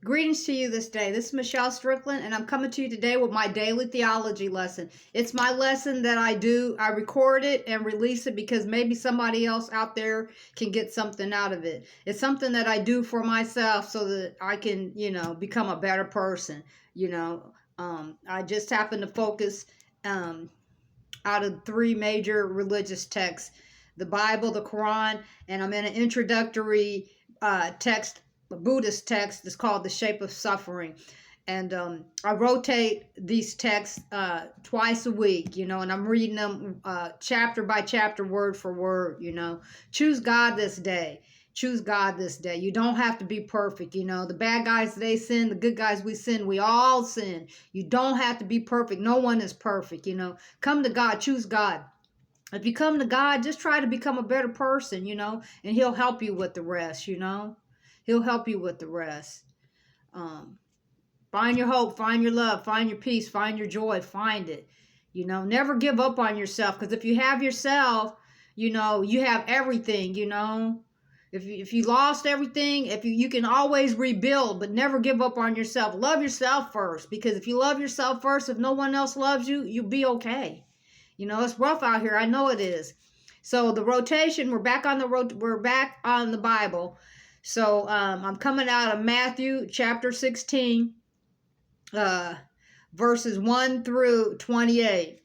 Greetings to you this day. This is Michelle Strickland, and I'm coming to you today with my daily theology lesson. It's my lesson that I do. I record it and release it because maybe somebody else out there can get something out of it. It's something that I do for myself so that I can, become a better person. I just happen to focus out of three major religious texts: the Bible, the Quran, and I'm in an introductory text, a Buddhist text. It's called The Shape of Suffering. And I rotate these texts twice a week, and I'm reading them chapter by chapter, word for word. Choose God this day. Choose God this day. You don't have to be perfect. The bad guys, they sin. The good guys, we sin. We all sin. You don't have to be perfect. No one is perfect. Come to God. Choose God. If you come to God, just try to become a better person, and He'll help you with the rest, He'll help you with the rest. Find your hope, find your love, find your peace, find your joy, find it. Never give up on yourself, because if you have yourself, you have everything, If you lost everything, if you can always rebuild, but never give up on yourself. Love yourself first, because if you love yourself first, if no one else loves you, you'll be okay. It's rough out here. I know it is. So the rotation, we're back on the Bible. So I'm coming out of Matthew chapter 16, verses 1 through 28.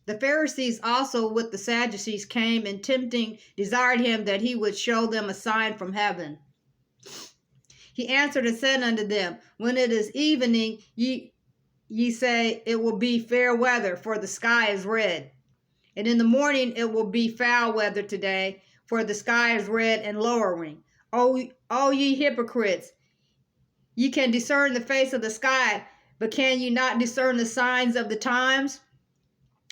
The Pharisees also with the Sadducees came, and tempting desired him that he would show them a sign from heaven. He answered and said unto them, when it is evening, ye say, it will be fair weather, for the sky is red. And in the morning it will be foul weather today, for the sky is red and lowering. O ye hypocrites, ye can discern the face of the sky, but can ye not discern the signs of the times?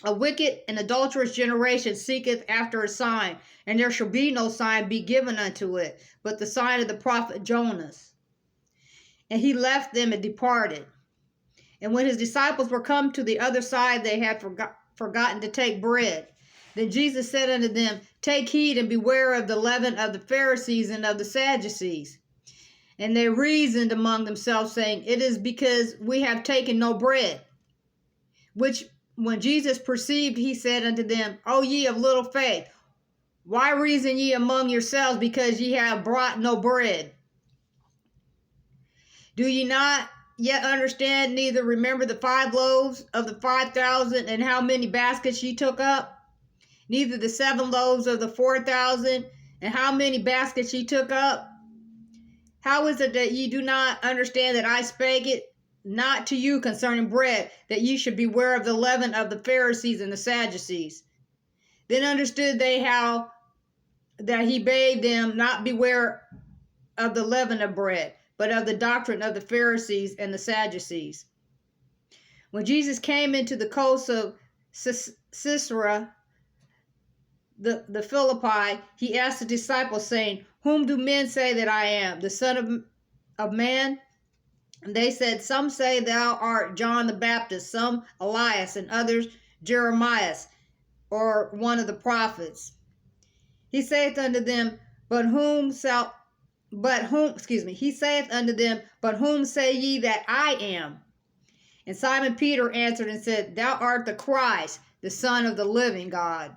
A wicked and adulterous generation seeketh after a sign, and there shall be no sign be given unto it, but the sign of the prophet Jonas. And he left them and departed. And when his disciples were come to the other side, they had forgotten to take bread. Then Jesus said unto them, take heed and beware of the leaven of the Pharisees and of the Sadducees. And they reasoned among themselves, saying, it is because we have taken no bread. Which when Jesus perceived, he said unto them, O ye of little faith, why reason ye among yourselves, because ye have brought no bread? Do ye not yet understand, neither remember the 5 loaves of the 5,000, and how many baskets ye took up? Neither the 7 loaves of the 4,000, and how many baskets ye took up? How is it that ye do not understand that I spake it not to you concerning bread, that ye should beware of the leaven of the Pharisees and the Sadducees? Then understood they how that he bade them not beware of the leaven of bread, but of the doctrine of the Pharisees and the Sadducees. When Jesus came into the coast of Caesarea the Philippi, he asked the disciples, saying, whom do men say that I am, the Son of Man? And they said, some say thou art John the Baptist, some Elias, and others Jeremiah, or one of the prophets. He saith unto them, but whom say ye that I am? And Simon Peter answered and said, thou art the Christ, the Son of the living God.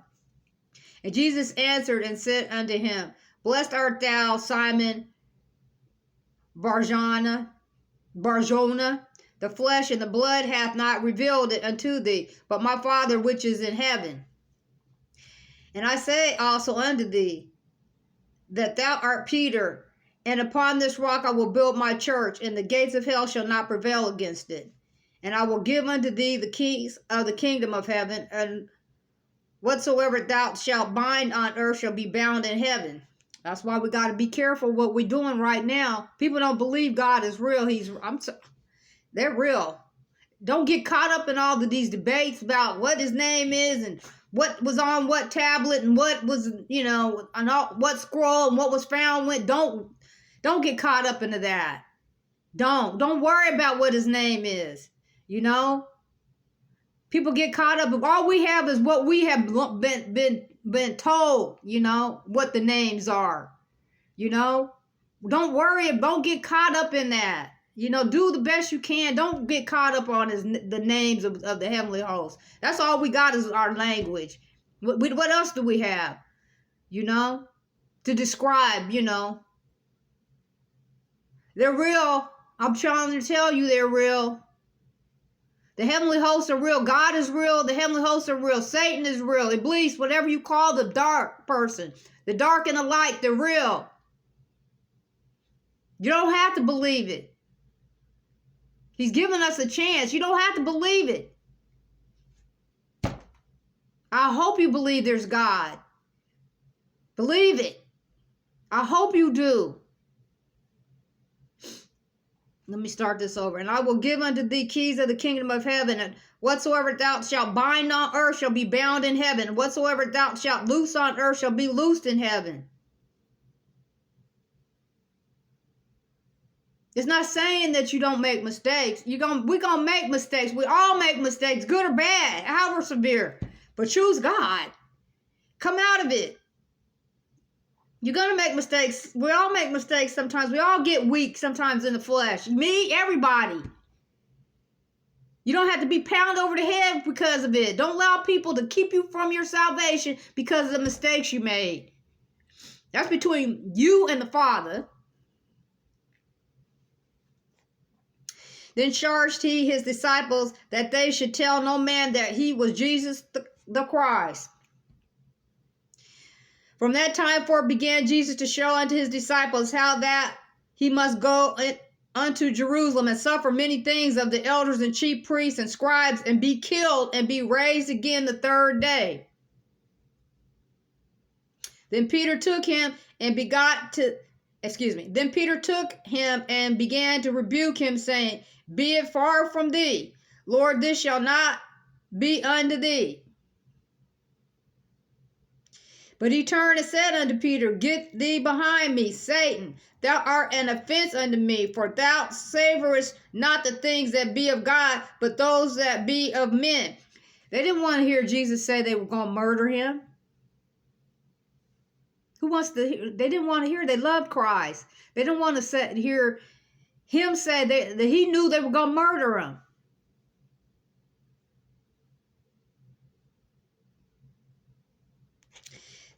And Jesus answered and said unto him, blessed art thou, Simon Barjona, the flesh and the blood hath not revealed it unto thee, but my Father which is in heaven. And I say also unto thee, that thou art Peter, and upon this rock I will build my church, and the gates of hell shall not prevail against it. And I will give unto thee the keys of the kingdom of heaven, and whatsoever thou shalt bind on earth shall be bound in heaven. That's why we got to be careful what we're doing right now. People don't believe God is real. They're real. Don't get caught up in all of these debates about what his name is and what was on what tablet and what was, on what scroll and what was found when. Don't get caught up into that. Don't worry about what his name is. People get caught up. All we have is what we have been told, what the names are. Don't worry. Don't get caught up in that. You know, do the best you can. Don't get caught up on the names of the heavenly host. That's all we got is our language. What else do we have? You know, to describe, you know. They're real. I'm trying to tell you they're real. The heavenly hosts are real. God is real. The heavenly hosts are real. Satan is real. Iblis, whatever you call the dark person. The dark and the light, they're real. You don't have to believe it. He's given us a chance. You don't have to believe it. I hope you believe there's God. Believe it. I hope you do. Let me start this over. And I will give unto thee keys of the kingdom of heaven, and whatsoever thou shalt bind on earth shall be bound in heaven, and whatsoever thou shalt loose on earth shall be loosed in heaven. It's not saying that you don't make mistakes. We're gonna make mistakes. We all make mistakes, good or bad, however severe. But choose God. Come out of it. You're gonna make mistakes. We all make mistakes sometimes. We all get weak sometimes in the flesh. Me, everybody. You don't have to be pounded over the head because of it. Don't allow people to keep you from your salvation because of the mistakes you made. That's between you and the Father. Then charged he his disciples that they should tell no man that he was Jesus the Christ. From that time forth began Jesus to show unto his disciples how that he must go unto Jerusalem and suffer many things of the elders and chief priests and scribes, and be killed and be raised again the third day. Then Peter took him and began to rebuke him, saying, Be it far from thee, Lord, this shall not be unto thee. But he turned and said unto Peter, Get thee behind me, Satan. Thou art an offense unto me, for thou savorest not the things that be of God, but those that be of men. They didn't want to hear Jesus say they were going to murder him. They didn't want to hear. They loved Christ. They didn't want to hear him say that he knew they were going to murder him.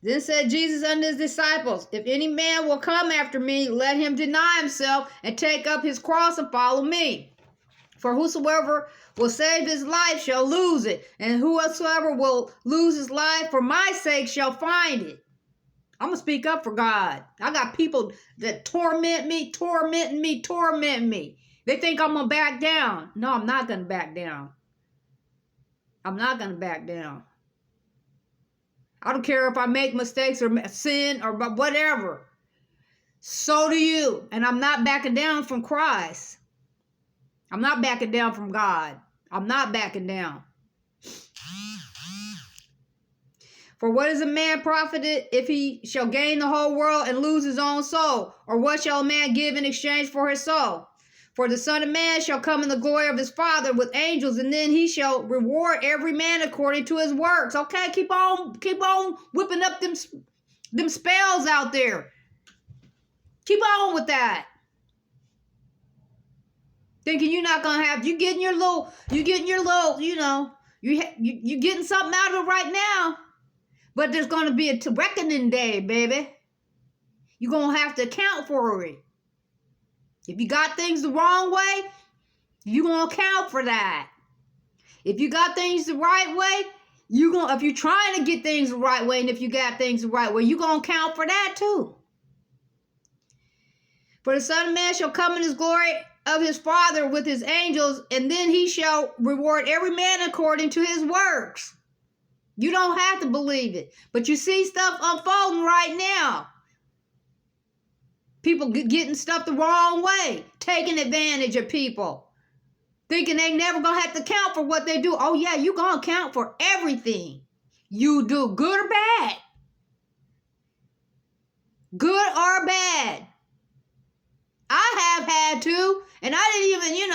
Then said Jesus unto his disciples, If any man will come after me, let him deny himself and take up his cross and follow me. For whosoever will save his life shall lose it, and whosoever will lose his life for my sake shall find it. I'm going to speak up for God. I got people that torment me. They think I'm going to back down. No, I'm not going to back down. I'm not going to back down. I don't care if I make mistakes or sin or whatever. So do you. And I'm not backing down from Christ. I'm not backing down from God. I'm not backing down. For what is a man profited if he shall gain the whole world and lose his own soul? Or what shall a man give in exchange for his soul? For the Son of Man shall come in the glory of his Father with angels, and then he shall reward every man according to his works. Okay, keep on whipping up them spells out there. Keep on with that. Thinking you're not gonna have, you getting your little, you know, you getting something out of it right now. But there's gonna be a reckoning day, baby. You're gonna have to account for it. If you got things the wrong way, you're going to account for that. If you got things the right way, if you're trying to get things the right way, and if you got things the right way, you're going to account for that too. For the Son of Man shall come in his glory of his Father with his angels, and then he shall reward every man according to his works. You don't have to believe it, but you see stuff unfolding right now. People getting stuff the wrong way, taking advantage of people, thinking they never going to have to count for what they do. Oh, yeah, you're going to count for everything you do, good or bad. Good or bad. I have had to, and I didn't even,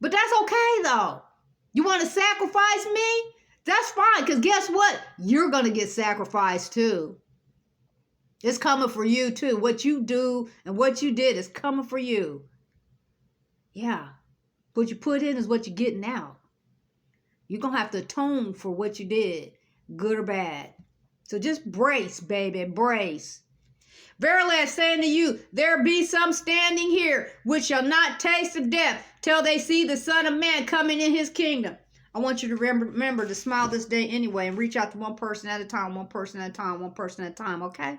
but that's okay, though. You want to sacrifice me? That's fine, because guess what? You're going to get sacrificed, too. It's coming for you too. What you do and what you did is coming for you. Yeah. What you put in is what you're getting out. You're going to have to atone for what you did, good or bad. So just brace, baby, brace. Verily I say unto you, there be some standing here which shall not taste of death till they see the Son of Man coming in his kingdom. I want you to remember to smile this day anyway and reach out to one person at a time, one person at a time, one person at a time, okay?